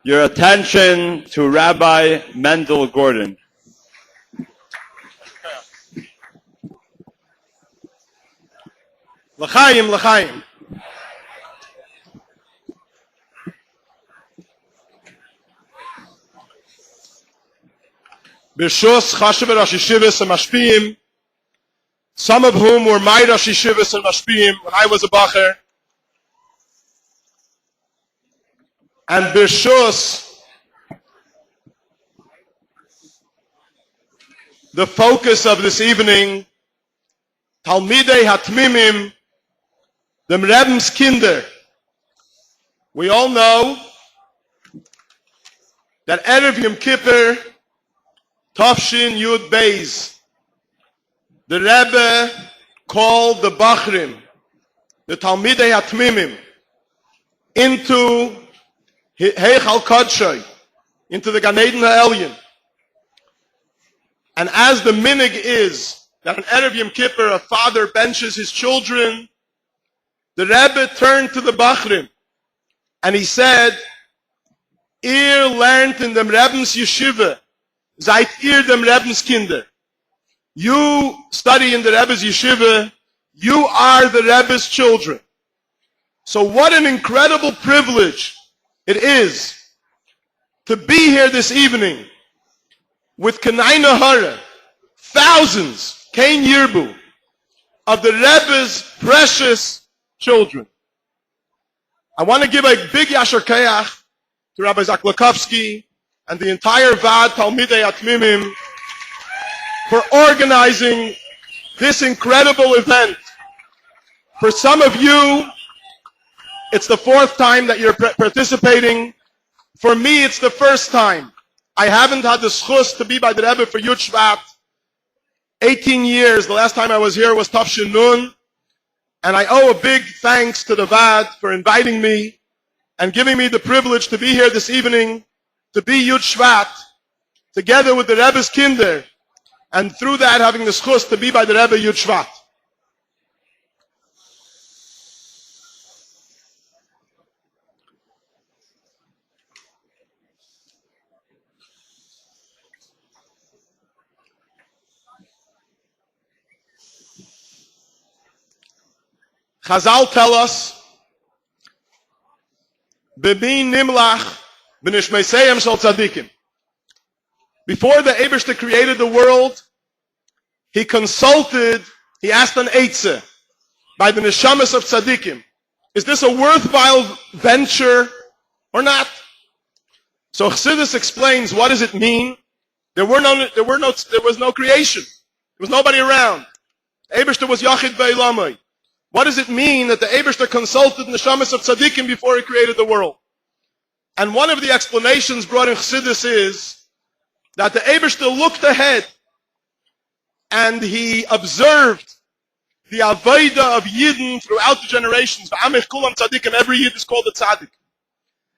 Your attention to Rabbi Mendel Gordon. L'chaim, l'chaim. B'shus chashav Rosh Yeshivas and Mashpiyim, some of whom were my Rosh Yeshivas and Mashpiyim when I was a bacher. And b'shus, the focus of this evening, Talmidei Hatmimim, the Rebbe's Kinder. We all know that Erev Yom Kippur, Tafshin Yud Beis, the Rebbe called the Bachrim, the Talmidei Hatmimim, into Heichal Kodshay, into the Gan Eden HaElyon. And as the minig is that on Erev Yom Kippur a father benches his children, the Rebbe turned to the Bachrim and he said, "Ihr lernt in dem Rebbe's Yeshiva, seid ihr dem Rebbe's Kinder." You study in the Rebbe's Yeshiva, you are the Rebbe's children. So what an incredible privilege it is to be here this evening with Kanai Hara, thousands, Kain Yirbu, of the Rebbe's precious children. I want to give a big Yasher Keach to Rabbi Zaklokovsky and the entire Vad Talmidei Atmimim for organizing this incredible event. For some of you, it's the fourth time that you're participating. For me, it's the first time. I haven't had the schus to be by the Rebbe for Yud Shvat. 18 years, the last time I was here was Tafshin Nun. And I owe a big thanks to the Vad for inviting me and giving me the privilege to be here this evening, to be Yud Shvat, together with the Rebbe's Kinder, and through that having the schus to be by the Rebbe Yud Shvat. Chazal tell us, Bebin nimlach b'nishmeiseyem shel tzadikim. Before the Eibishter created the world, he asked an eitzah by the neshamas of tzadikim. Is this a worthwhile venture or not? So Chassidus explains, what does it mean? There was no creation. There was nobody around. The Eibishter was Yachid Beilamai. What does it mean that the Eibishter consulted neshamas of tzadikim before he created the world? And one of the explanations brought in Chassidus is that the Eibishter looked ahead and he observed the avodah of Yidden throughout the generations. V'amech kulam tzadikim, every Yid is called a tzadik.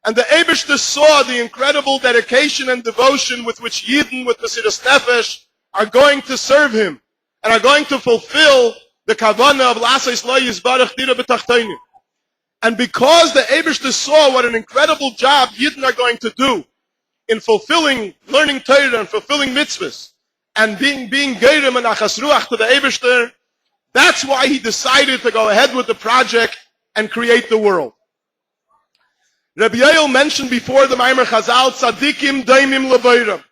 And the Eibishter saw the incredible dedication and devotion with which Yidden, with Mesiras Nefesh, are going to serve him and are going to fulfill the kavanah of L'asais Lo Yizbarach Dira B'Tachtonim. And because the Eibishter saw what an incredible job Yidden are going to do in fulfilling, learning Torah and fulfilling mitzvahs, and being Geirem and Achas Ruach to the Eibishter, that's why he decided to go ahead with the project and create the world. Rabbi Yoel mentioned before the Maimer Chazal, Tzadikim Daimim Levoiram.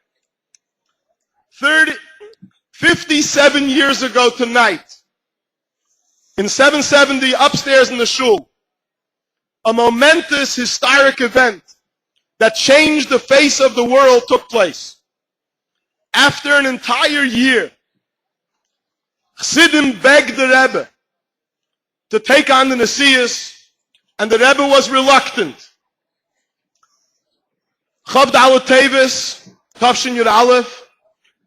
57 years ago tonight, in 770, upstairs in the shul, a momentous historic event that changed the face of the world took place. After an entire year, Chassidim begged the Rebbe to take on the Nesius, and the Rebbe was reluctant. Chav Dalet Tevis, Tafshin Yud Aleph,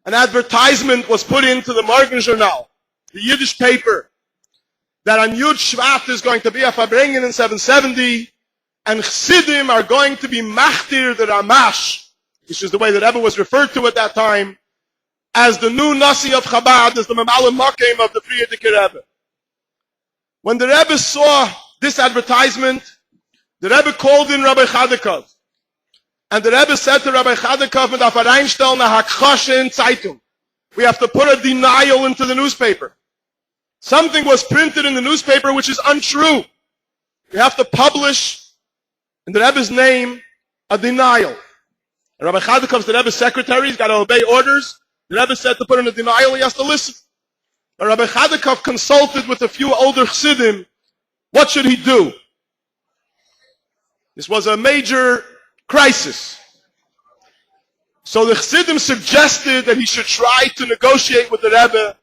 an advertisement was put into the Morgen Journal, the Yiddish paper, that on Yud Shvat is going to be a Farbrengen in 770, and Chassidim are going to be Machtir the Ramash, which is the way the Rebbe was referred to at that time, as the new Nasi of Chabad, as the Mamalim Makim of the Frierdiker Rebbe. When the Rebbe saw this advertisement, the Rebbe called in Rabbi Chadikov. And the Rebbe said to Rabbi Chadikov, "Mit auf reinstellen a Hakchoshe in Zeitung." We have to put a denial into the newspaper. Something was printed in the newspaper which is untrue. We have to publish in the Rebbe's name a denial. And Rabbi Chadikov's the Rebbe's secretary. He's got to obey orders. The Rebbe said to put in a denial, he has to listen. But Rabbi Chadikov consulted with a few older Chassidim. What should he do? This was a major crisis. So the Chassidim suggested that he should try to negotiate with the Rebbe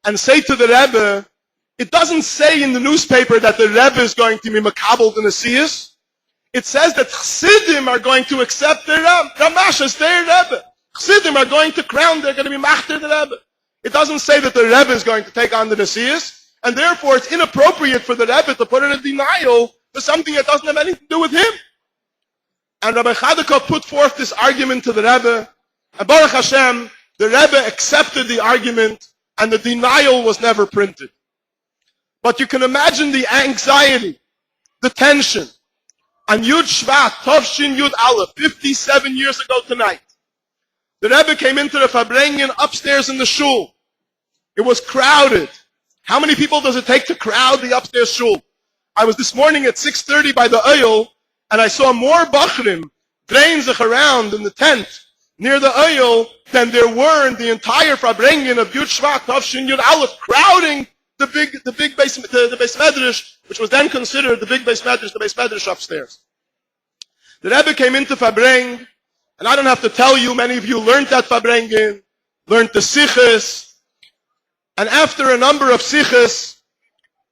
and say to the Rebbe, it doesn't say in the newspaper that the Rebbe is going to be makabel the Nesius. It says that Chassidim are going to accept their Rebbe. Ramash is their Rebbe. Chassidim are going to crown, they're going to be machter the Rebbe. It doesn't say that the Rebbe is going to take on the Nesius, and therefore it's inappropriate for the Rebbe to put in a denial for something that doesn't have anything to do with him. And Rabbi Chadikov put forth this argument to the Rebbe, and Baruch Hashem, the Rebbe accepted the argument, and the denial was never printed. But you can imagine the anxiety, the tension. On Yud Shvat, Tovshin Yud Aleph, 57 years ago tonight, the Rebbe came into the Farbrengen upstairs in the shul. It was crowded. How many people does it take to crowd the upstairs shul? I was this morning at 6:30 by the oil, and I saw more Bachrim draining sich around in the tent near the oil than there were in the entire Farbrengen of Yud Shvat, Tovshin Yud Aleph, crowding the big base medrash, which was then considered the big base medrash upstairs. The Rebbe came into Farbreng, and I don't have to tell you, many of you learned that Farbrengen, learned the Siches, and after a number of Siches,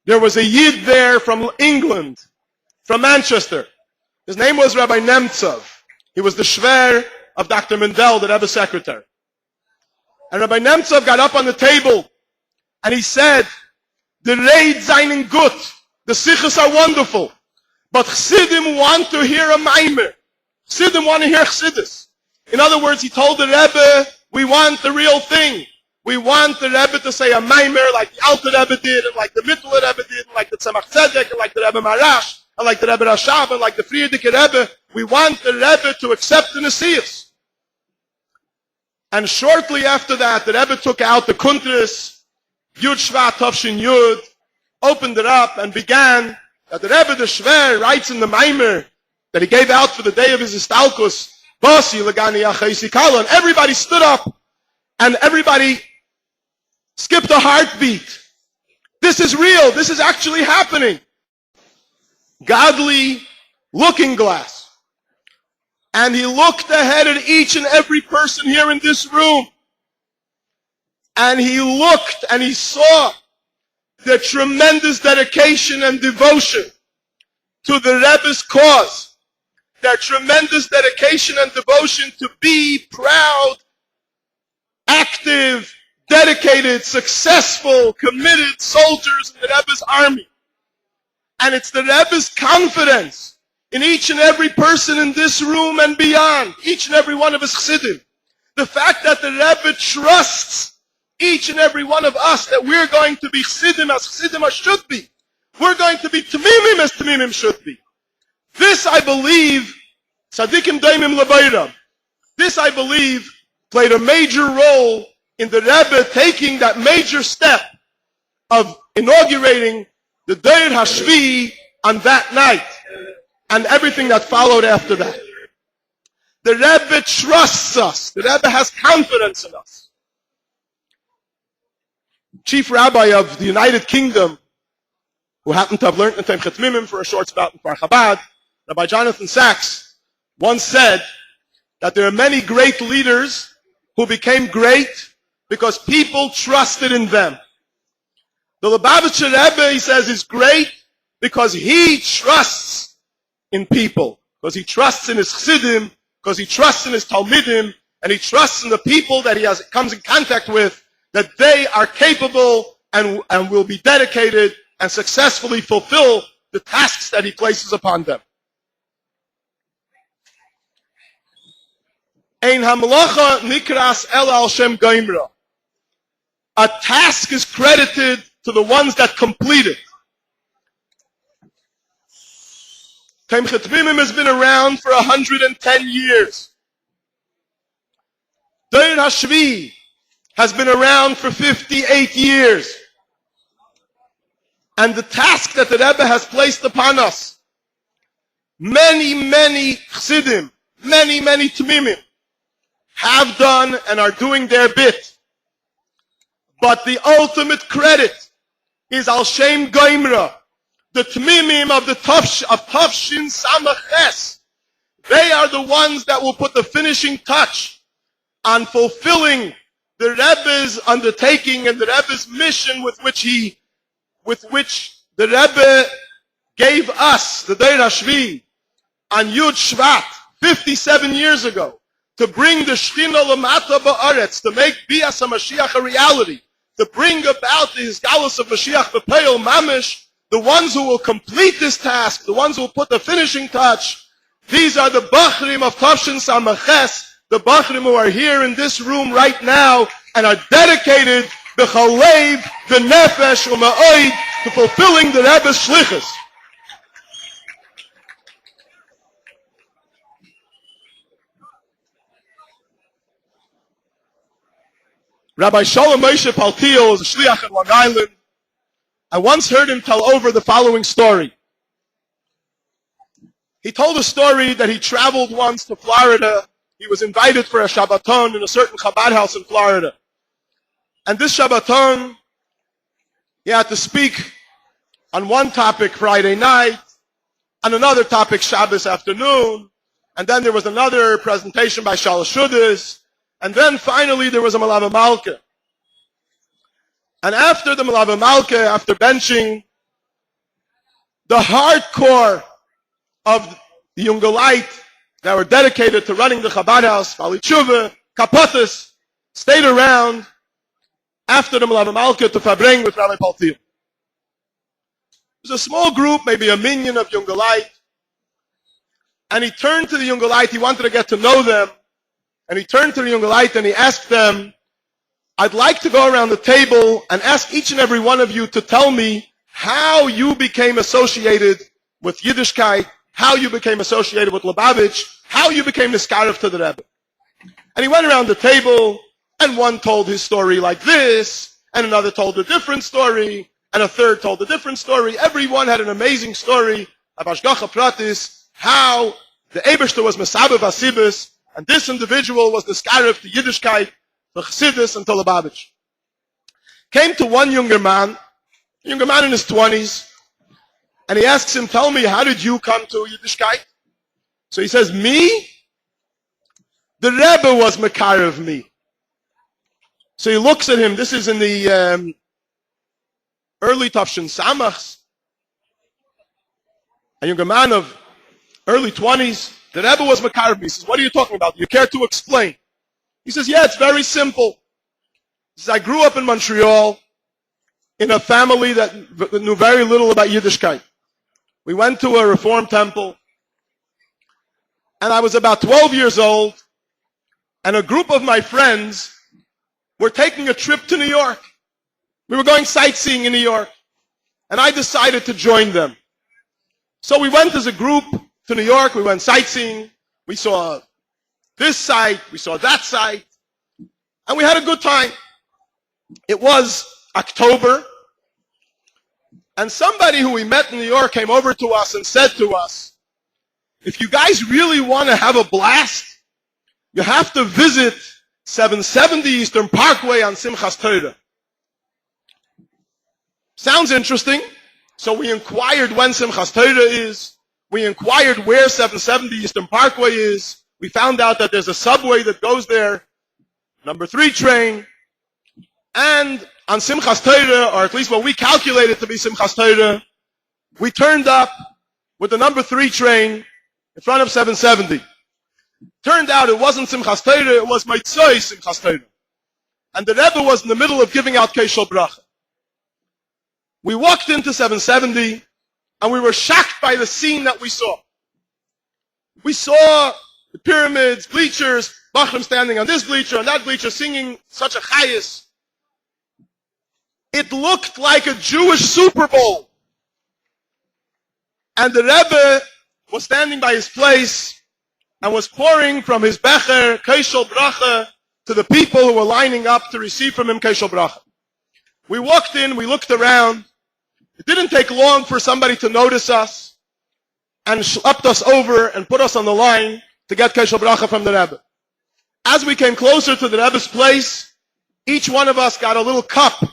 there was a Yid there from England, from Manchester. His name was Rabbi Nemtsov. He was the Shver of Dr. Mendel, the Rebbe's secretary. And Rabbi Nemtsov got up on the table, and he said, the Reid seinen gut. The Sichos are wonderful. But Chassidim want to hear a Maimer. Chassidim want to hear Chassidus. In other words, he told the Rebbe, we want the real thing. We want the Rebbe to say a Maimer like the Alter Rebbe did, and like the Mittler Rebbe did, and like the Tzemach Tzedek, and like the Rebbe Marash, and like the Rebbe Rashab, and like the Frierdiker Rebbe. We want the Rebbe to accept the Nesius. And shortly after that, the Rebbe took out the Kuntris, Yud Shvat Tovshin Yud, opened it up and began that the Rebbe the Shver writes in the Maimer that he gave out for the day of his Istalkus, Basi Lagani Achaisi Kala, and everybody stood up and everybody skipped a heartbeat. This is real. This is actually happening. Godly looking glass. And he looked ahead at each and every person here in this room. And he looked and he saw the tremendous dedication and devotion to the Rebbe's cause. Their tremendous dedication and devotion to be proud, active, dedicated, successful, committed soldiers in the Rebbe's army. And it's the Rebbe's confidence in each and every person in this room and beyond, each and every one of his Chassidim. The fact that the Rebbe trusts each and every one of us that we're going to be Chassidim as Chassidim should be. We're going to be Tamimim as Tamimim should be. This, I believe, Tzadikim Daimim Lebayram, this, I believe, played a major role in the Rebbe taking that major step of inaugurating the Deir Hashvi on that night and everything that followed after that. The Rebbe trusts us. The Rebbe has confidence in us. Chief Rabbi of the United Kingdom, who happened to have learned in Temchet Mimim for a short spout in Kfar Chabad, Rabbi Jonathan Sachs, once said that there are many great leaders who became great because people trusted in them. The Lubavitcher Rebbe, he says, is great because he trusts in people, because he trusts in his Chassidim, because he trusts in his Talmidim, and he trusts in the people that he comes in contact with, that they are capable and will be dedicated and successfully fulfill the tasks that he places upon them. Ein hamlacha nikras el al shem gaimra. A task is credited to the ones that complete it. Simchat Tmimim has been around for 110 years. Deir Hashvi has been around for 58 years. And the task that the Rebbe has placed upon us, many Chassidim, many Tmimim have done and are doing their bit. But the ultimate credit is Al Shem Goimra, the Tmimim of the Tafshin Samaches. They are the ones that will put the finishing touch on fulfilling the Rebbe's undertaking and the Rebbe's mission with which the Rebbe gave us, the Deir Hashvi, on Yud Shvat, 57 years ago, to bring the Shechina Lamata Ba'aretz, to make Bias HaMashiach a reality, to bring about the Hisgalus of Mashiach B'Peil Mamish. The ones who will complete this task, the ones who will put the finishing touch, these are the Bachrim of Tafshin Samaches, the Bachrim who are here in this room right now and are dedicated the Chalev, the Nefesh, U'Ma'oid, to fulfilling the Rebbe's Shlichus. Rabbi Shalom Moshe Paltiel is a Shliach in Long Island. I once heard him tell over the following story. He told a story that he traveled once to Florida. He was invited for a Shabbaton in a certain Chabad house in Florida. And this Shabbaton, he had to speak on one topic Friday night, on another topic Shabbos afternoon, and then there was another presentation by Shalosh Shudas, and then finally there was a Malava Malka. And after the Malava Malka, after benching, the hardcore of the Yungalite that were dedicated to running the Chabad house, Bali Tshuva, Kapotis, stayed around after the Malava Malka to Fabring with Rabbi Paltiel. It was a small group, maybe a minion of Yungalite, and he turned to the Yungalite, he wanted to get to know them, and he turned to the Yungalite and he asked them, I'd like to go around the table and ask each and every one of you to tell me how you became associated with Yiddishkeit, how you became associated with Lubavitch, how you became Niskarev to the Rebbe. And he went around the table, and one told his story like this, and another told a different story, and a third told a different story. Everyone had an amazing story of Ashgacha Pratis, how the Ebershter was Mesabev Asibis, and this individual was Niskarev to Yiddishkeit, the Chassidus, and to Lubavitch. Came to one younger man in his 20s, and he asks him, tell me, how did you come to Yiddishkeit? So he says, me? The Rebbe was Mekarev me. So he looks at him, this is in the early Tafshin Samachs, a younger man of early 20s, the Rebbe was Mekarev me. He says, what are you talking about? Do you care to explain? He says, yeah, it's very simple. He says, I grew up in Montreal in a family that knew very little about Yiddishkeit. We went to a Reform temple, and I was about 12 years old, and a group of my friends were taking a trip to New York. We were going sightseeing in New York, and I decided to join them. So we went as a group to New York, we went sightseeing, we saw this site, we saw that site, and we had a good time. It was October, and somebody who we met in New York came over to us and said to us, if you guys really want to have a blast, you have to visit 770 Eastern Parkway on Simchas Torah. Sounds interesting. So we inquired when Simchas Torah is. We inquired where 770 Eastern Parkway is. We found out that there's a subway that goes there, number 3 train, and on Simchas Torah, or at least what we calculated to be Simchas Torah, we turned up with the number 3 train in front of 770. Turned out it wasn't Simchas Torah, it was Meitzoi Simchas Torah. And the Rebbe was in the middle of giving out Keishel Bracha. We walked into 770, and we were shocked by the scene that we saw. We saw the pyramids, bleachers, Bachram standing on this bleacher, on that bleacher, singing such a chayas. It looked like a Jewish Super Bowl. And the Rebbe, was standing by his place and was pouring from his becher, Keishel Bracha, to the people who were lining up to receive from him Keishel Bracha. We walked in, we looked around. It didn't take long for somebody to notice us and schlepped us over and put us on the line to get Keishel Bracha from the Rebbe. As we came closer to the Rebbe's place, each one of us got a little cup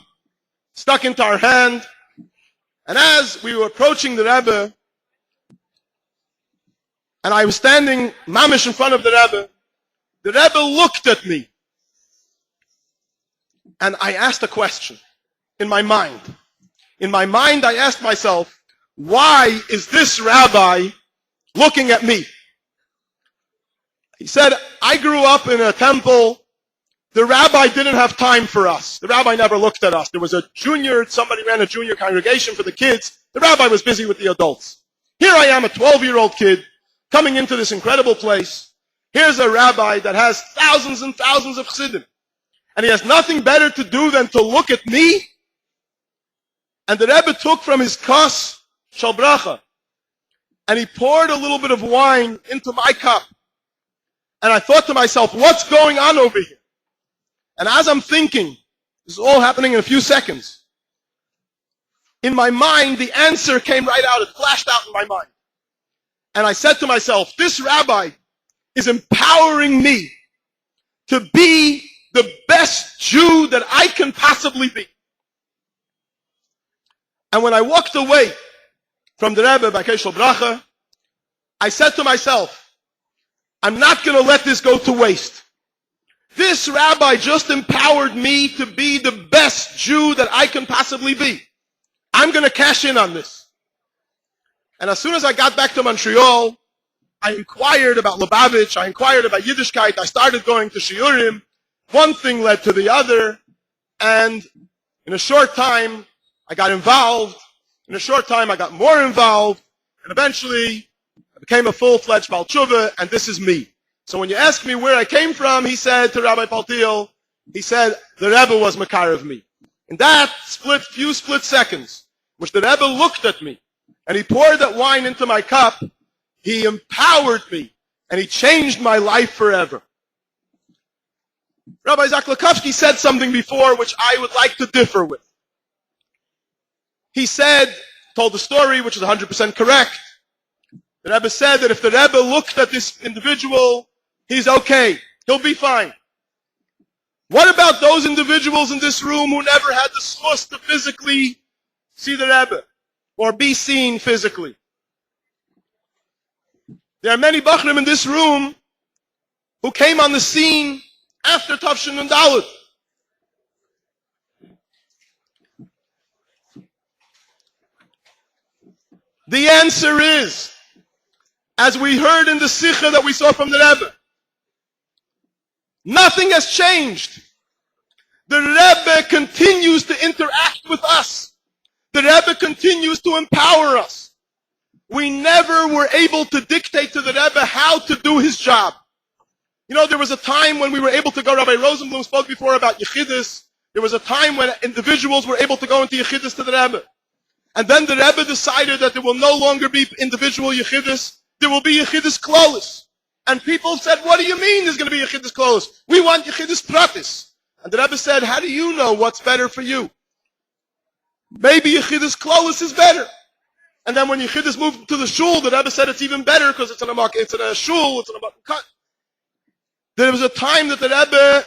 stuck into our hand. And as we were approaching the Rebbe, and I was standing mamish in front of the Rebbe looked at me. And I asked a question in my mind. In my mind, I asked myself, why is this rabbi looking at me? He said, I grew up in a temple. The rabbi didn't have time for us. The rabbi never looked at us. There was somebody ran a junior congregation for the kids. The rabbi was busy with the adults. Here I am, a 12-year-old kid, coming into this incredible place. Here's a rabbi that has thousands and thousands of chassidim. And he has nothing better to do than to look at me. And the Rebbe took from his kas, shel bracha, and he poured a little bit of wine into my cup. And I thought to myself, what's going on over here? And as I'm thinking, this is all happening in a few seconds, in my mind, the answer came right out. It flashed out in my mind. And I said to myself, this rabbi is empowering me to be the best Jew that I can possibly be. And when I walked away from the Rebbe by Keishel Bracha, I said to myself, I'm not going to let this go to waste. This rabbi just empowered me to be the best Jew that I can possibly be. I'm going to cash in on this. And as soon as I got back to Montreal, I inquired about Lubavitch, I inquired about Yiddishkeit, I started going to Shiurim. One thing led to the other, and in a short time, I got involved. In a short time, I got more involved, and eventually, I became a full-fledged Baal Tshuva, and this is me. So when you ask me where I came from, he said to Rabbi Paltiel, he said, the Rebbe was Makar of me. In that few split seconds, which the Rebbe looked at me, and he poured that wine into my cup, he empowered me, and he changed my life forever. Rabbi Zaklokovsky said something before which I would like to differ with. He said, told the story, which is 100% correct. The Rebbe said that if the Rebbe looked at this individual, he's okay. He'll be fine. What about those individuals in this room who never had the schus to physically see the Rebbe or be seen physically? There are many Bachrim in this room who came on the scene after Tavshin and Dalet. The answer is, as we heard in the Sikha that we saw from the Rebbe, nothing has changed. The Rebbe continues to interact with us. The Rebbe continues to empower us. We never were able to dictate to the Rebbe how to do his job. You know, there was a time when we were able to go, Rabbi Rosenblum spoke before about Yechidus. There was a time when individuals were able to go into Yechidus to the Rebbe. And then the Rebbe decided that there will no longer be individual Yechidus. There will be Yechidus Klolis. And people said, what do you mean there's going to be Yechidus Klolis? We want Yechidus Pratis. And the Rebbe said, how do you know what's better for you? Maybe Yechidus Klolis is better. And then when Yechidus moved to the shul, the Rebbe said it's even better because it's in a shul, it's in a cut. There was a time that the Rebbe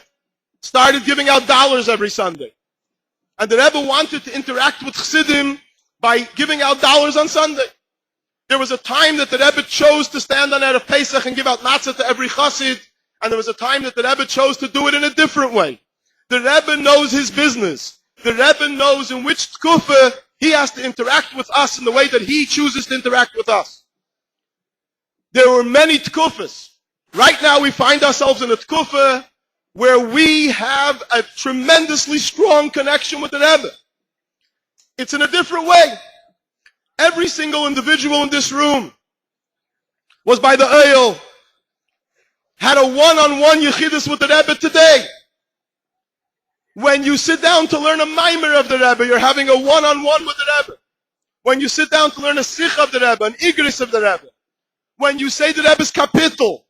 started giving out dollars every Sunday. And the Rebbe wanted to interact with Chassidim by giving out dollars on Sunday. There was a time that the Rebbe chose to stand on Erev Pesach and give out matzah to every chassid, and there was a time that the Rebbe chose to do it in a different way. The Rebbe knows his business. The Rebbe knows in which tkufa he has to interact with us in the way that he chooses to interact with us. There were many tkufas. Right now we find ourselves in a tkufa where we have a tremendously strong connection with the Rebbe. It's in a different way. Every single individual in this room was by the oil, had a one-on-one yechidus with the Rebbe today. When you sit down to learn a maimer of the Rebbe, you're having a one-on-one with the Rebbe. When you sit down to learn a sikh of the Rebbe, an igris of the Rebbe, when you say the Rebbe's kapitel,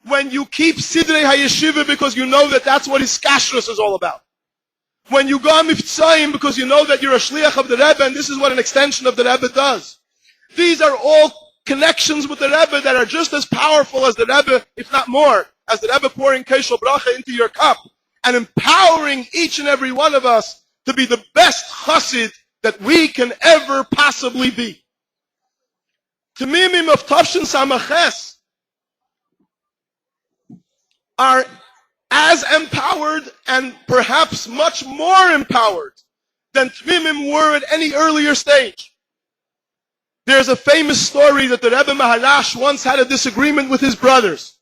when you keep Sidrei HaYeshiva because you know that that's what his kashrus is all about. When you go miftzayim because you know that you're a shliach of the Rebbe and this is what an extension of the Rebbe does. These are all connections with the Rebbe that are just as powerful as the Rebbe, if not more, as the Rebbe pouring Keshel Bracha into your cup and empowering each and every one of us to be the best chassid that we can ever possibly be. Tamimim of Tavshin Samaches are as empowered and perhaps much more empowered than Tmimim were at any earlier stage. There's a famous story that the Rebbe Maharash once had a disagreement with his brothers.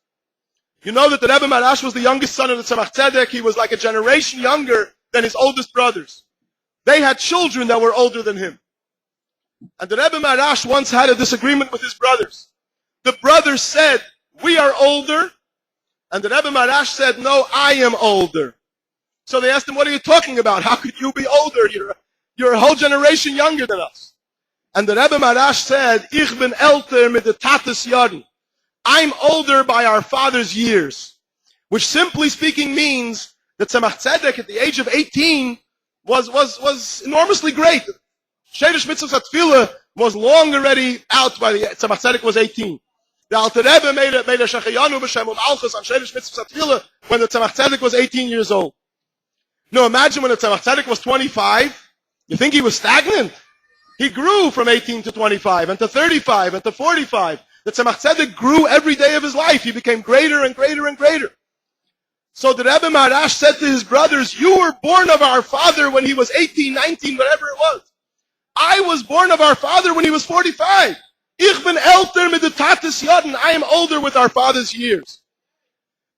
You know that the Rebbe Maharash was the youngest son of the Tzemach Tzedek. He was like a generation younger than his oldest brothers. They had children that were older than him. And the Rebbe Maharash once had a disagreement with his brothers. The brothers said, "We are older." And the Rebbe Maharash said, "No, I am older." So they asked him, "What are you talking about? How could you be older? You're a whole generation younger than us." And the Rebbe Maharash said, "Ich bin älter mit der Tates Jahren." I'm older by our father's years. Which simply speaking means that Tzemach Tzedek at the age of 18 was enormously great. Sheidish Mitzvah Tefillah was long already out by the Tzemach Tzedek was 18. The Alter Rebbe made a Shechayanu b'Shem Malchus on Sheidish Mitzvah Tefillah when the Tzemach Tzedek was 18 years old. Now imagine when the Tzemach Tzedek was 25. You think he was stagnant? He grew from 18 to 25 and to 35 and to 45. The Tzemach Tzedek grew every day of his life. He became greater and greater and greater. So the Rebbe Maharash said to his brothers, "You were born of our father when he was 18, 19, whatever it was. I was born of our father when he was 45. Ich bin älter mit der Tates Jahren. I am older with our father's years."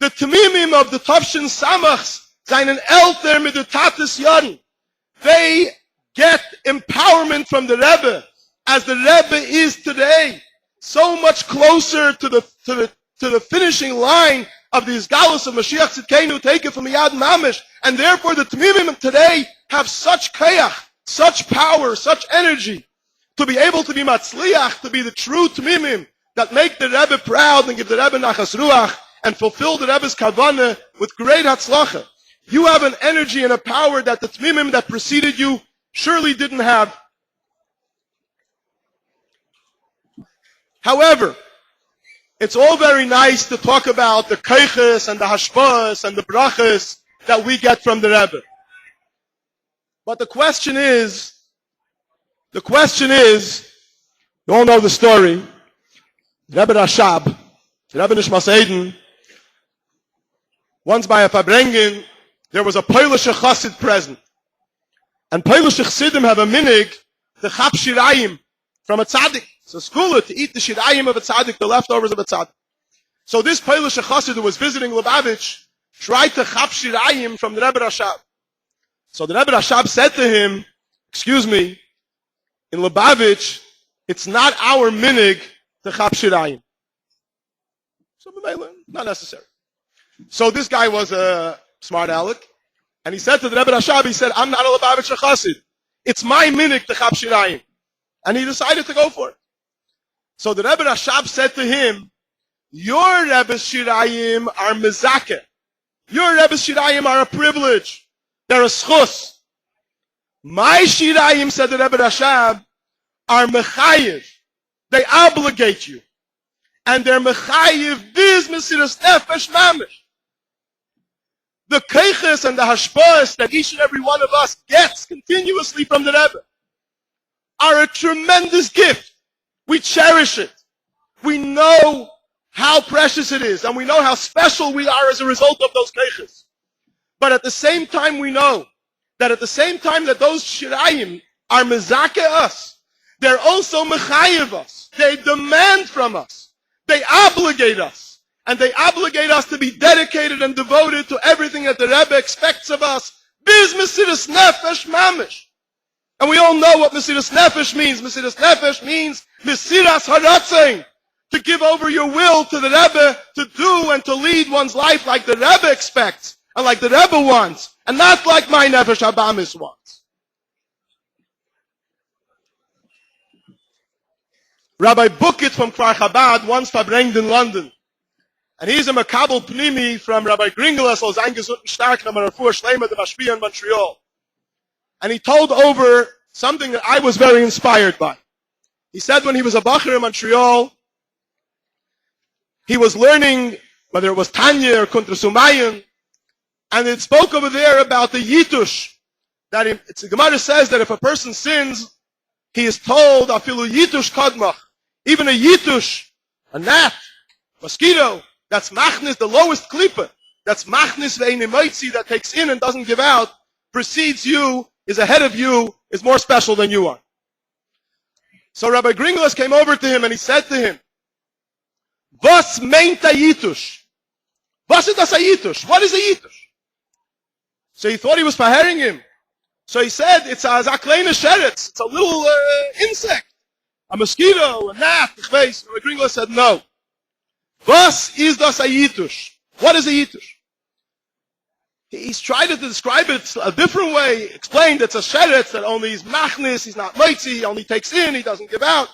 The Tamimim of the Tavshin Samachs seinen älter mit der Tates Jahren. They get empowerment from the Rebbe as the Rebbe is today. So much closer to the finishing line of the Isgalus of Mashiach Tzidkenu taken from Yad Mamish. And therefore the Tamimim today have such kayach, such power, such energy to be able to be matzliach, to be the true Tamimim that make the Rebbe proud and give the Rebbe nachas ruach and fulfill the Rebbe's kavanah with great hatzlacha. You have an energy and a power that the Tamimim that preceded you surely didn't have. However, it's all very nice to talk about the keiches and the hashpahs and the brachas that we get from the Rebbe. But the question is, you all know the story. Rebbe Rashab, Rebbe Nishmas Eden, once by a Fabrengen, there was a Polish chassid present. And Polish chassidim have a minig to chap shirayim from a tzaddik. It's a skula to eat the shirayim of a tzaddik, the leftovers of a tzaddik. So this Polish chassid who was visiting Lubavitch tried to chap shirayim from the Rebbe Rashab. So the Rebbe Rashab said to him, "Excuse me, in Lubavitch, it's not our minig to chap shirayim." So not necessary. So this guy was a smart aleck, and he said to the Rebbe Rashab, he said, "I'm not a Lubavitch chassid. It's my minig to chap shirayim." And he decided to go for it. So the Rebbe Rashab said to him, "Your Rebbe's shirayim are mezakeh. Your Rebbe's shirayim are a privilege. They're a schus. My shirayim," said the Rebbe Rashab, "are mechayiv. They obligate you. And they're mechayiv biz mesiras nefesh mamish." The keiches and the hashpahs that each and every one of us gets continuously from the Rebbe are a tremendous gift. We cherish it. We know how precious it is, and we know how special we are as a result of those keiches. But at the same time, we know that at the same time that those shirayim are mezakeh us, they're also mechayiv us. They demand from us. They obligate us. And they obligate us to be dedicated and devoted to everything that the Rebbe expects of us. Biz mesiras nefesh mamish. And we all know what mesiras nefesh means. Mesiras nefesh means mesiras haratzin. To give over your will to the Rebbe, to do and to lead one's life like the Rebbe expects, and like the Rebbe wants, and not like my nefesh habamis wants. Rabbi Bucket from Kfar Chabad once verbringt in London. And he's a Makabel Pnimi from Rabbi Gringelas, als eingesunden stark, Rabbi Rafur Shleima, the Mashpia in Montreal. And he told over something that I was very inspired by. He said when he was a Bacher in Montreal, he was learning, whether it was Tanya or Kuntra Sumayan, and it spoke over there about the Yitush. That the Gemara says that if a person sins, he is told, Afilu Yitush Kadmach, even a Yitush, a gnat, mosquito, that's Machnis, the lowest klipa, that's Machnis ve'inimaitzi, that takes in and doesn't give out, precedes you, is ahead of you, is more special than you are. So Rabbi Gringelas came over to him and he said to him, Was meint a Yitush? Was ist das a Yitush? What is a Yitush? So he thought he was verherring him. So he said, it's a kleine sheretz. It's a little insect. A mosquito, a gnat, ich weiß. Rabbi Gringelas said, no. Was is das a Yitush? What is a Yitush? He's tried to describe it a different way. Explained it's a sheretz that only is machnis, he's not moitzi, he only takes in, he doesn't give out.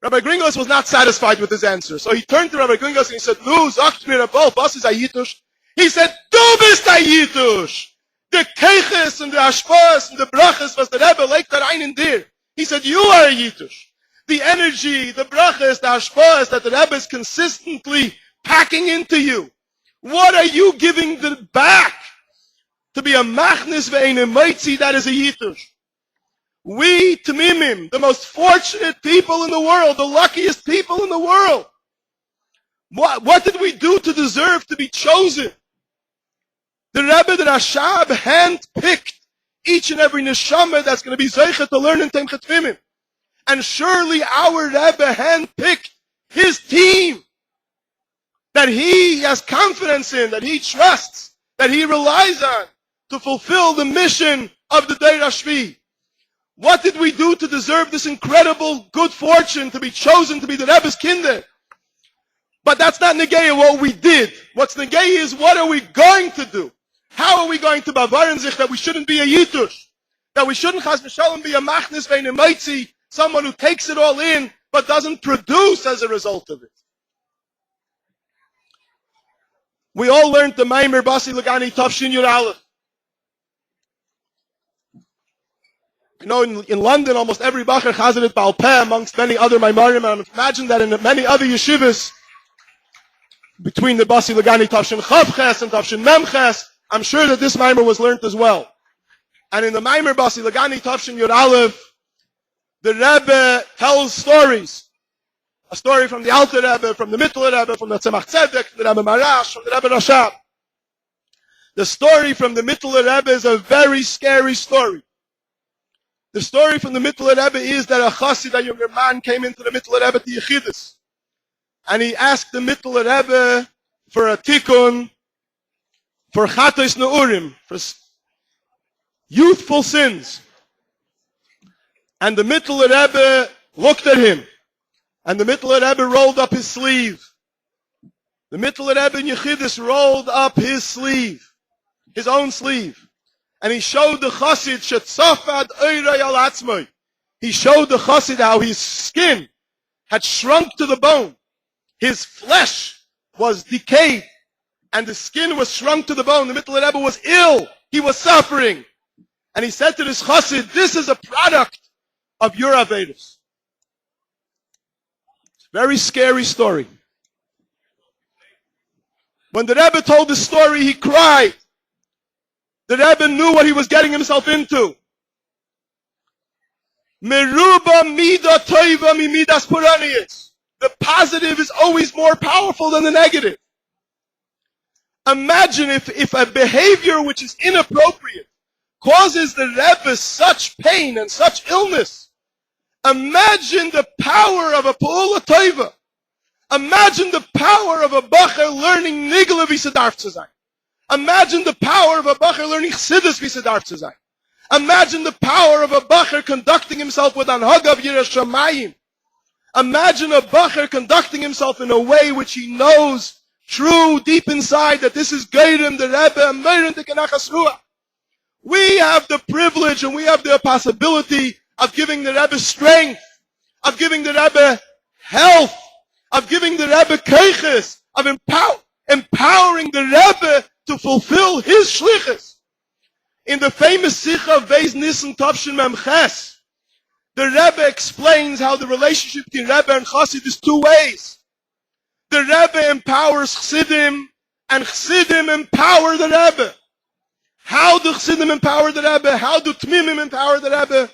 Rabbi Gringelas was not satisfied with his answer. So he turned to Rabbi Gringelas and he said, Nu, sagt mir Rabbi, was is a Yitush? He said, Du bist a Yitush! The Keiches and the Ashpas and the Brachas was the Rebbe legt da rein in dir. He said, you are a Yitush. The energy, the Brachas, the Ashpas that the Rebbe is consistently packing into you. What are you giving back? To be a Machnis ve'einem Moitzi, that is a Yitush. We, Tamimim, the most fortunate people in the world, the luckiest people in the world. What did we do to deserve to be chosen? The Rebbe, the Rashab, hand-picked each and every neshama that's going to be zeicha to learn in Temchet Vimim. And surely our Rebbe hand-picked his team that he has confidence in, that he trusts, that he relies on to fulfill the mission of the Deir Hashvi. What did we do to deserve this incredible good fortune to be chosen to be the Rebbe's kinder? But that's not negay what we did. What's negay is what are we going to do? How are we going to bavarin sich that we shouldn't be a Yitush? That we shouldn't chas v'shalom be a machnis ve'einem moitzi, someone who takes it all in but doesn't produce as a result of it. We all learned the Maimer Basi Lagani Tafshin Yud Aleph. You know, in London, almost every Bacher has it Baal Peh, amongst many other Maimarim, and imagine that in many other yeshivas, between the Basi Lagani Tafshin Chavches and Tafshin Memches, I'm sure that this Maimer was learnt as well. And in the Maimer Basi Lagani Tafshin Yud Aleph, the Rebbe tells stories. A story from the Alter Rebbe, from the Mittel Rebbe, from the Tzemach Tzedek, from the Rebbe Marash, from the Rebbe Rashab. The story from the Mittel Rebbe is a very scary story. The story from the Mittel Rebbe is that a Chassid, a younger man, came into the Mittel Rebbe to Yechidus. And he asked the Mittel Rebbe for a tikkun, for Chatos Neurim, for youthful sins. And the Mittel Rebbe looked at him. And the Mittel Rebbe rolled up his sleeve. The Mittel Rebbe in Yechidus rolled up his sleeve. His own sleeve. And he showed the Chassid, Shetzafad Oirei al Atzmoi. He showed the Chassid how his skin had shrunk to the bone. His flesh was decayed. And the skin was shrunk to the bone. The Mittel Rebbe was ill. He was suffering. And he said to this Chassid, this is a product of your Avedas. Very scary story. When the Rebbe told this story, he cried. The Rebbe knew what he was getting himself into. Meruba mida toiva mimidas puranius. The positive is always more powerful than the negative. Imagine if a behavior which is inappropriate causes the Rebbe such pain and such illness. Imagine the power of a Pa'ula Toiva. Imagine the power of a Bacher learning Nigla Visadarf zu sein. Imagine the power of a Bacher learning Chassidus Visadarf zu sein. Imagine the power of a Bacher conducting himself with Anhagav Yiras Shamayim. Imagine a Bacher conducting himself in a way which he knows true deep inside that this is Geirim, the Rebbe, and Meirin the Kenachas Ruach. We have the privilege and we have the possibility of giving the Rebbe strength, of giving the Rebbe health, of giving the Rebbe keiches, of empowering the Rebbe to fulfill his shlichus. In the famous Sikha of Beis Nissen Tavshin Mem Ches, the Rebbe explains how the relationship between Rebbe and Chassid is two ways. The Rebbe empowers Chassidim, and Chassidim empower the Rebbe. How do Chassidim empower the Rebbe? How do Tmimim empower the Rebbe?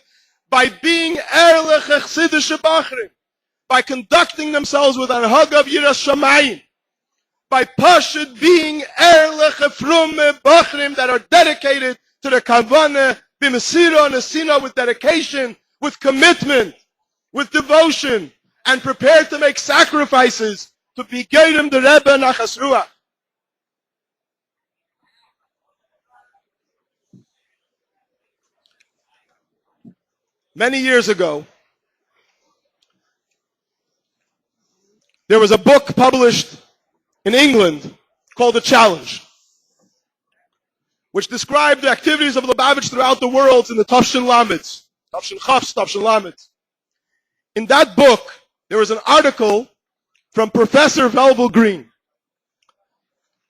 By being Erlich Chassidische Bachrim, by conducting themselves with Anhag of Yiras Shamayim, by Pashut being Erlich Efrume Bachrim that are dedicated to the Kavanah, B'Mesira and Asina, with dedication, with commitment, with devotion, and prepared to make sacrifices to be Geirim the Rebbe Nachas Ruach. Many years ago, there was a book published in England called The Challenge, which described the activities of Lubavitch throughout the world in the Tavshin Lametz, Tavshin Chavs, Tavshin Lametz. In that book, there was an article from Professor Velvel Green,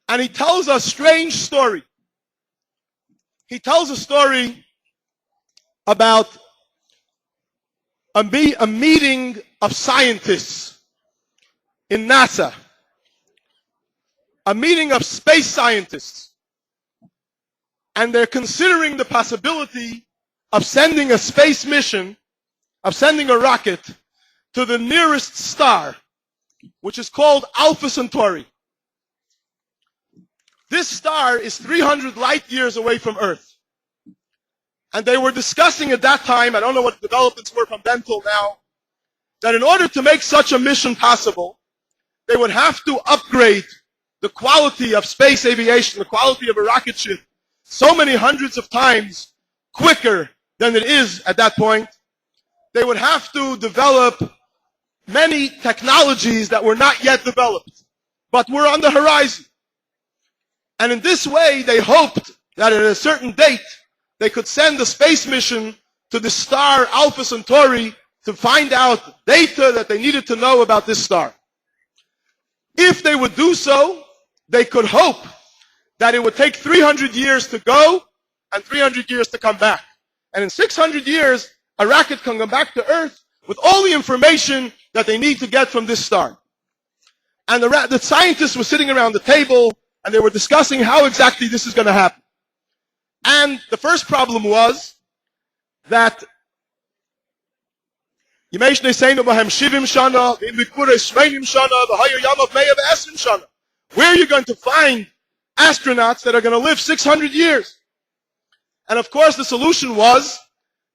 and he tells a strange story. He tells a story about a meeting of scientists in NASA, a meeting of space scientists, and they're considering the possibility of sending a space mission, of sending a rocket to the nearest star, which is called Alpha Centauri. This star is 300 light years away from Earth. And they were discussing at that time, I don't know what the developments were from then till now, that in order to make such a mission possible, they would have to upgrade the quality of space aviation, the quality of a rocket ship, so many hundreds of times quicker than it is at that point. They would have to develop many technologies that were not yet developed, but were on the horizon. And in this way, they hoped that at a certain date, they could send a space mission to the star Alpha Centauri to find out data that they needed to know about this star. If they would do so, they could hope that it would take 300 years to go and 300 years to come back. And in 600 years, a rocket can come back to Earth with all the information that they need to get from this star. And the scientists were sitting around the table and they were discussing how exactly this is going to happen. And the first problem was that where are you going to find astronauts that are going to live 600 years? And of course the solution was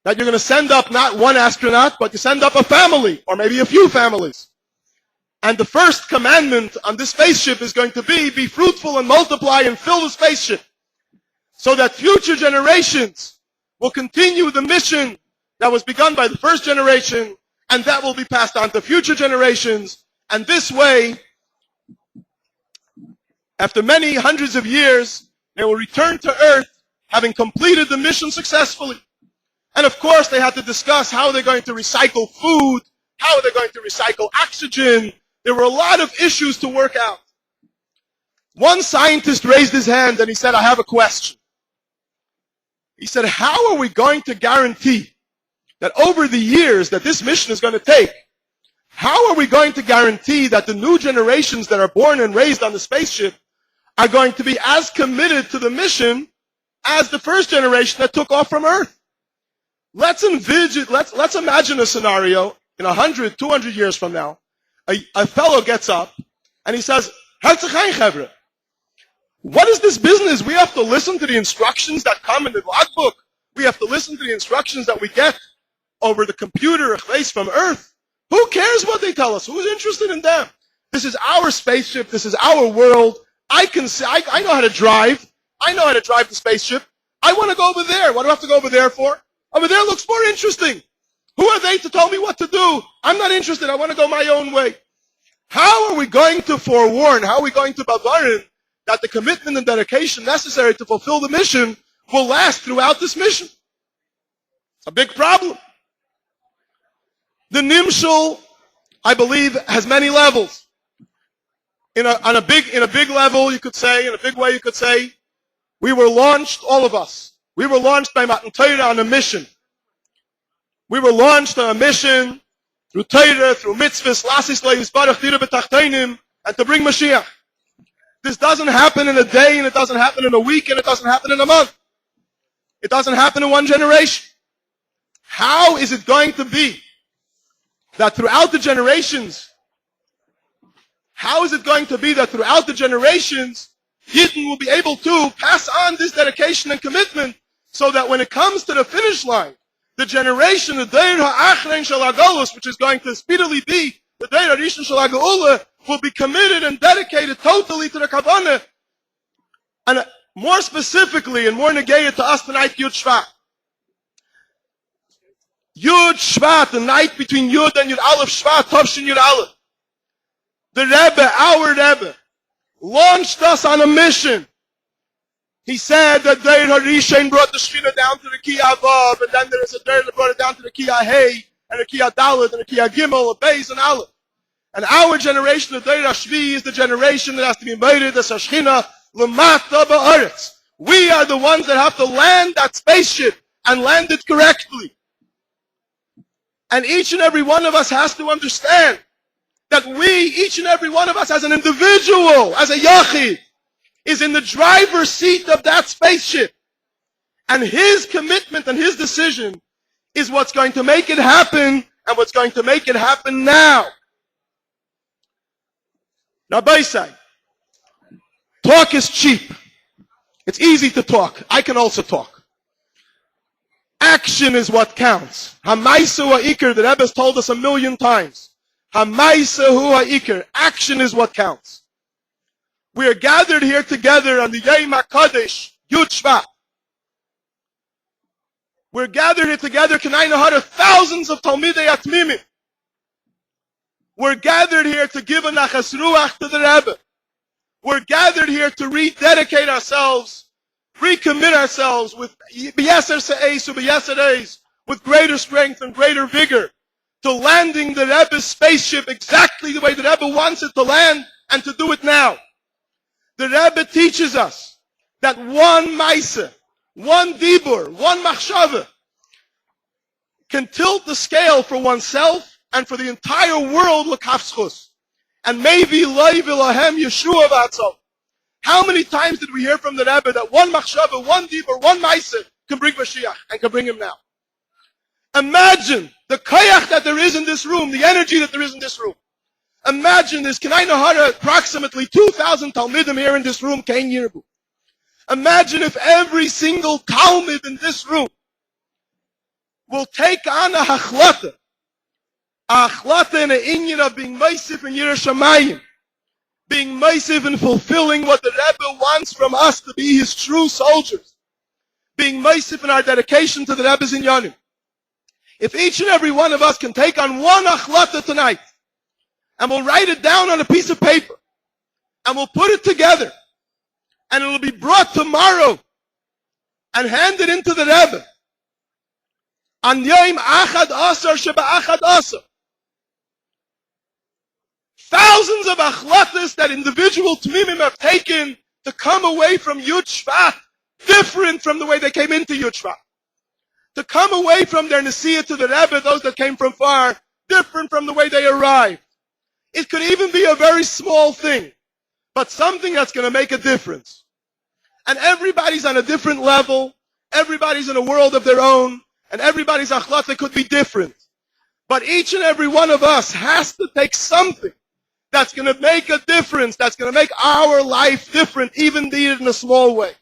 that you're going to send up not one astronaut, but you send up a family, or maybe a few families. And the first commandment on this spaceship is going to be fruitful and multiply and fill the spaceship, so that future generations will continue the mission that was begun by the first generation, and that will be passed on to future generations. And this way, after many hundreds of years, they will return to Earth having completed the mission successfully. And of course, they had to discuss how they're going to recycle food, how they're going to recycle oxygen. There were a lot of issues to work out. One scientist raised his hand and he said, I have a question. He said, how are we going to guarantee that over the years that this mission is going to take, how are we going to guarantee that the new generations that are born and raised on the spaceship are going to be as committed to the mission as the first generation that took off from Earth? Let's imagine a scenario in 100, 200 years from now. A fellow gets up and he says, what is this business? We have to listen to the instructions that come in the logbook. We have to listen to the instructions that we get over the computer from Earth. Who cares what they tell us? Who's interested in them? This is our spaceship. This is our world. I know how to drive. I know how to drive the spaceship. I want to go over there. What do I have to go over there for? Over there looks more interesting. Who are they to tell me what to do? I'm not interested. I want to go my own way. How are we going to forewarn? How are we going to bavarin that the commitment and dedication necessary to fulfill the mission will last throughout this mission? It's a big problem. The Nimshul, I believe, has many levels. In a big level, you could say, in a big way, you could say, we were launched, all of us. We were launched by Matan Torah on a mission. We were launched on a mission through Torah, through mitzvahs, lasis le'yisbarach tira b'tachteinim, and to bring Mashiach. This doesn't happen in a day, and it doesn't happen in a week, and it doesn't happen in a month. It doesn't happen in one generation. How is it going to be that throughout the generations, Yidden will be able to pass on this dedication and commitment so that when it comes to the finish line, the generation, the Deir HaAchrein Shel HaGolus, which is going to speedily be the Deir HaRishon Shel HaGeula, will be committed and dedicated totally to the Kavanah, and more specifically and more negated to us tonight, Yud Shvat. Yud Shvat, the night between Yud and Yud Aleph Shvat, Tovshin Yud Aleph. The Rebbe, our Rebbe, launched us on a mission. He said that Deir HaRishon brought the Shechina down to the Kiyah Vav, and then there is a Deir that brought it down to the Kiyah Hey, and the Kiyah Dalet, and the Kiyah Gimel, a Beis, and Aleph. And our generation, the Deir HaShvi, is the generation that has to be made as a Shechina L'mata Ba'aretz. We are the ones that have to land that spaceship and land it correctly. And each and every one of us has to understand that each and every one of us as an individual, as a Yachid, is in the driver's seat of that spaceship. And his commitment and his decision is what's going to make it happen, and what's going to make it happen now. Rabbi say, talk is cheap. It's easy to talk. I can also talk. Action is what counts. Hamaisa ha'ikr, the Rebbe has told us 1,000,000 times. Hamaisa ha'ikr, action is what counts. We are gathered here together on the Yom HaKadosh, Yud Shvat. We're gathered here together, thousands of Talmidei Atmimim. We're gathered here to give a nachas ruach to the Rebbe. We're gathered here to rededicate ourselves, recommit ourselves with b'yeser se'eis u'b'yeser eis, with greater strength and greater vigor, to landing the Rebbe's spaceship exactly the way the Rebbe wants it to land, and to do it now. The Rebbe teaches us that one maisa, one dibur, one machshava can tilt the scale for oneself and for the entire world l'kafschus. And maybe loiv ilahem Yeshua v'atzov. How many times did we hear from the Rebbe that one machshava, one dibur, one maisa can bring Mashiach and can bring him now? Imagine the koyach that there is in this room, the energy that there is in this room. Imagine this. Can I know approximately 2,000 Talmidim here in this room, Kain Yirbu. Imagine if every single Talmid in this room will take on a hachlata in the inyan of being meisiv in Yiras Shamayim, being meisiv in fulfilling what the Rebbe wants from us to be his true soldiers, being meisiv in our dedication to the Rebbe's inyanim. If each and every one of us can take on one achlata tonight, and we'll write it down on a piece of paper, and we'll put it together, and it'll be brought tomorrow, and handed into the Rebbe, on Yom Achad Asar Sheba Achad Asar. Thousands of achlatas that individual Tmimim have taken to come away from Yud Shvat, different from the way they came into Yud Shvat. To come away from their Nesiyah to the Rebbe, those that came from far, different from the way they arrived. It could even be a very small thing, but something that's going to make a difference. And everybody's on a different level, everybody's in a world of their own, and everybody's achlata could be different. But each and every one of us has to take something that's going to make a difference, that's going to make our life different, even be it in a small way.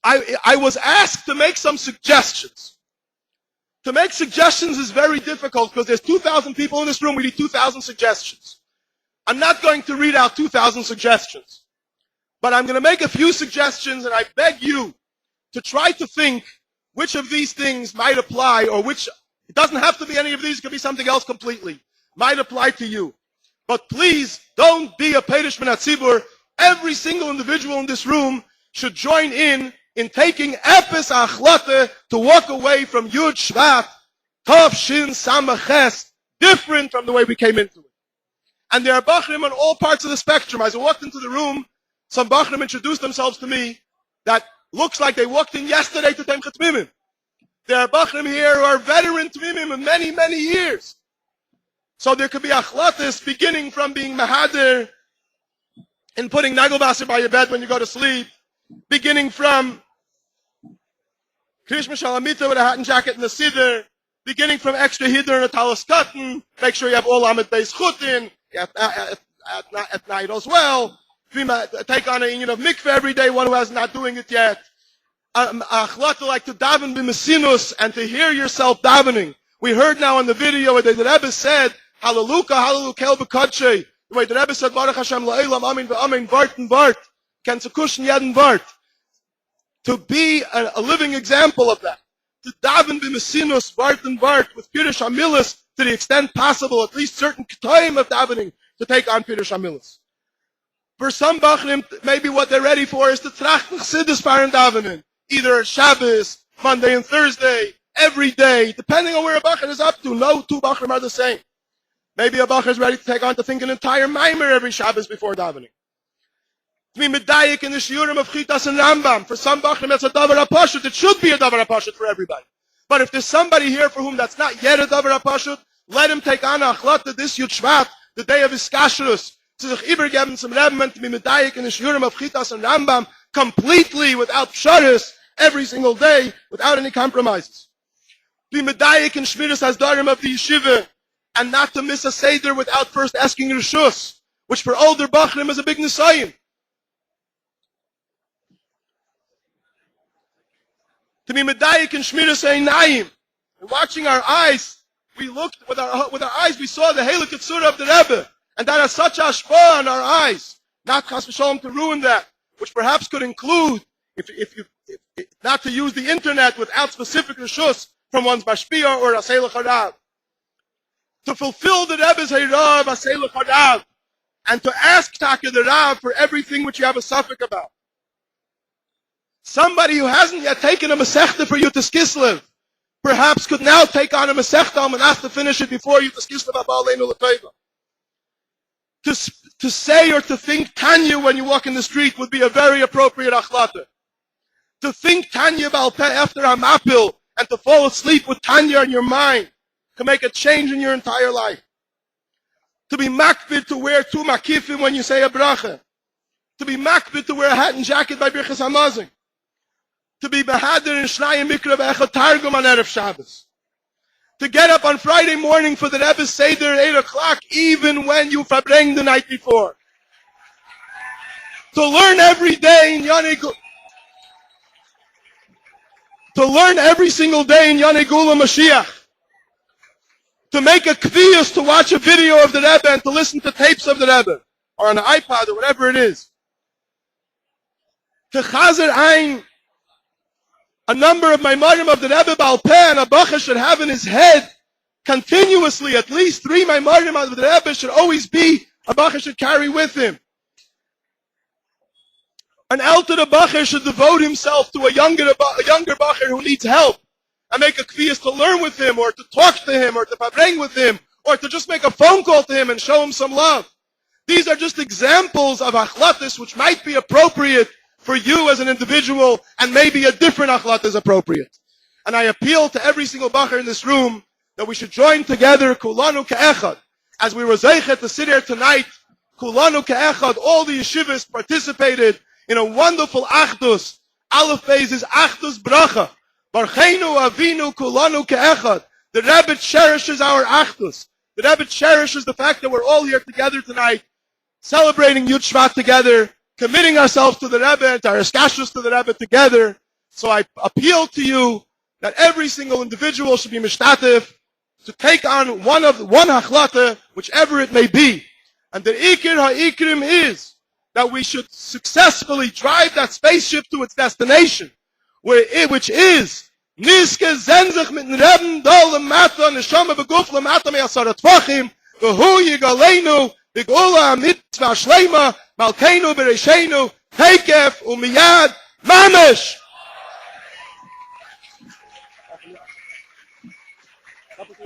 I was asked to make some suggestions. To make suggestions is very difficult because there's 2,000 people in this room. We need 2,000 suggestions. I'm not going to read out 2,000 suggestions, but I'm going to make a few suggestions, and I beg you to try to think which of these things might apply, or which, it doesn't have to be any of these, it could be something else completely, might apply to you. But please don't be a Peirush Min HaTzibur. Every single individual in this room should join in taking epis achlata to walk away from Yud Shvat, Tav Shin Samaches, different from the way we came into it. And there are Bachrim on all parts of the spectrum. As I walked into the room, some Bachrim introduced themselves to me that looks like they walked in yesterday to Temchat Mimim. There are Bachrim here who are veteran Tmimim of many, many years. So there could be achlatis beginning from being mahadir and putting nagelwasser by your bed when you go to sleep, beginning from Krishma Shalamita with a hat and jacket and a siddur, beginning from extra hiddur and a talis cotton, make sure you have all Amid Beis Chutin, at night as well, take on a union of mikveh every day, one who is not doing it yet. Achlata like to daven b'mesinus and to hear yourself davening. We heard now in the video where the Rebbe said, Hallelujah, Hallelujah, b'kadshay. The way the Rebbe said, Baruch Hashem la'elam, amin v'amin, vart and vart, ken tzakush yeden vart. To be a living example of that. To daven b'mesinus, vart and vart, with Pirush HaMilas, to the extent possible, at least certain time of davening, to take on Pirush HaMilas. For some Bachrim, maybe what they're ready for is to trachten chassidus fahren davening. Either Shabbos, Monday and Thursday, every day, depending on where a Bachar is up to. No two Bachrim are the same. Maybe a Bachar is ready to take on to think an entire Maimer every Shabbos before davening. To be medayik in the shiurim of Chitas and Rambam. For some Bachrim, that's a davar hapashut. It should be a davar hapashut for everybody. But if there's somebody here for whom that's not yet a davar hapashut, let him take on a achlata this Yud Shvat, the day of his kashrus, to sich übergeben zum Rebbe and to be medayik in the shiurim of Chitas and Rambam completely without psharis every single day without any compromises. Be medayik in shmiras hasdarim of the yeshiva and not to miss a seder without first asking reshus, which for older bachrim is a big nisayim. To be medayik in shmiras einayim and watching our eyes, we looked with our eyes, we saw the Heilig Tzura of the Rebbe, and that has such ashpa on our eyes. Not chas v'sholom to ruin that, which perhaps could include if not to use the internet without specific reshus from one's mashpia or asay l'charav. To fulfill the Rebbe's heyrav asay l'charav, and to ask Taka the Rav for everything which you have a suffix about. Somebody who hasn't yet taken a Masechta for you to Skislev, perhaps could now take on a Masechta and ask to finish it before you to Skislev Abba Aleinu L'Teva. To say or to think Tanya when you walk in the street would be a very appropriate achlata. To think Tanya Baal Peh after a mapil and to fall asleep with Tanya in your mind can make a change in your entire life. To be makbid to wear two makifim when you say a bracha. To be makbid to wear a hat and jacket by Birchas Hamazon. To be bahadir in Shnayim Mikra B'echad Targum on Erev Shabbos. To get up on Friday morning for the Rebbe's Seder at 8 o'clock, even when you fabreng the night before. To learn every day in to learn every single day in Yonei Gula Mashiach. To make a kviyus to watch a video of the Rebbe and to listen to tapes of the Rebbe, or on an iPod or whatever it is. To chazer ein a number of Maimarim of the Rebbe Baal Peh, and a Bacha should have in his head continuously, at least 3 Maimarim of the Rebbe should always be, a Bacha should carry with him. An elder Bacha should devote himself to a younger Bacha who needs help, and make a kviyas to learn with him, or to talk to him, or to pabreng with him, or to just make a phone call to him and show him some love. These are just examples of achlatis which might be appropriate for you as an individual, and maybe a different achlat is appropriate. And I appeal to every single bacher in this room that we should join together, kulanu ke'echad. As we were zeichet to sit here tonight, kulanu ke'echad, all the yeshivas participated in a wonderful achdus. Aleph Beis is achdus bracha. Barcheinu avinu kulanu ke'echad. The Rebbe cherishes our achdus. The Rebbe cherishes the fact that we're all here together tonight, celebrating Yud Shvat together, committing ourselves to the Rebbe and to our eskashrus to the Rebbe together. So I appeal to you that every single individual should be mishtatif to take on one hachlata, whichever it may be. And the ikir ha'ikrim is that we should successfully drive that spaceship to its destination, which is niske zenzich mit Rebbe dol lemata neshama beguf lemata me'asar tvachim v'hu yigaleinu b'gula mitzvah shleima Malkeinu Bereshenu, Tekef, Umiyad, Mamish.